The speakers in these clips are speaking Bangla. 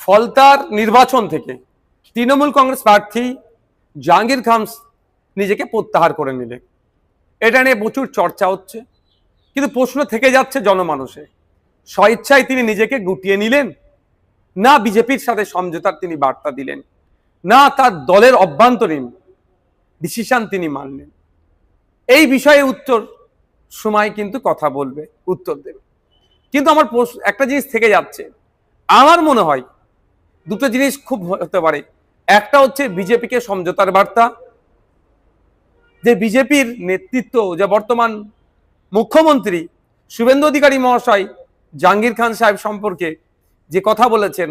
ফলতার নির্বাচন থেকে তৃণমূল কংগ্রেস প্রার্থী জাহাঙ্গীর খান নিজেকে প্রত্যাহার করে নিলেন। এটা নিয়ে প্রচুর চর্চা হচ্ছে, কিন্তু প্রশ্ন থেকে যাচ্ছে জনমানসে, স্বইচ্ছায় তিনি নিজেকে গুটিয়ে নিলেন, না বিজেপির সাথে সমঝোতার তিনি বার্তা দিলেন, না তার দলের অভ্যন্তরীণ ডিসিশন তিনি মানলেন। এই বিষয়ে উত্তর সময় কিন্তু কথা বলবে, উত্তর দেবে। কিন্তু আমার একটা জিনিস থেকে যাচ্ছে, আমার মনে হয় দুটো জিনিস খুব হতে পারে। একটা হচ্ছে বিজেপিকে সমঝোতার বার্তা, যে বিজেপির নেতৃত্ব, যে বর্তমান মুখ্যমন্ত্রী শুভেন্দু অধিকারী মহাশয় জাহাঙ্গীর খান সাহেব সম্পর্কে যে কথা বলেছেন,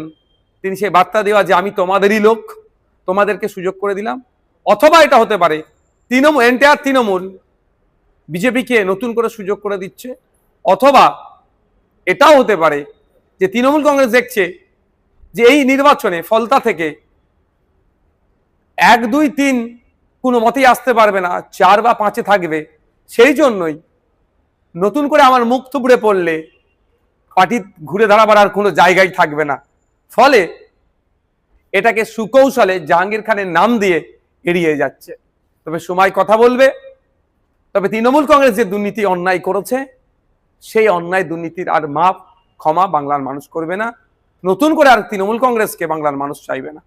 তিনি সেই বার্তা দেওয়া যে আমি তোমাদেরই লোক, তোমাদেরকে সুযোগ করে দিলাম। অথবা এটা হতে পারে এন্টায়ার তৃণমূল বিজেপিকে নতুন করে সুযোগ করে দিচ্ছে। অথবা এটাও হতে পারে যে তৃণমূল কংগ্রেস দেখছে যে এই নির্বাচনে ফলতা থেকে 1, 2, 3 কোনো মতেই আসতে পারবে না, 4 বা 5-এ থাকবে। সেই জন্যই নতুন করে আমার মুখ থুবড়ে পড়লে পার্টি ঘুরে দাঁড়াবার আর কোনো জায়গায় থাকবে না। ফলে এটাকে সুকৌশলে জাহাঙ্গীর খানের নাম দিয়ে এড়িয়ে যাচ্ছে। তবে সময় কথা বলবে। তবে তৃণমূল কংগ্রেস যে দুর্নীতি অন্যায় করেছে, সেই অন্যায় দুর্নীতির আর মাপ ক্ষমা বাংলার মানুষ করবে না। নতুন করে আর তৃণমূল কংগ্রেসকে বাংলার মানুষ চাইবে না।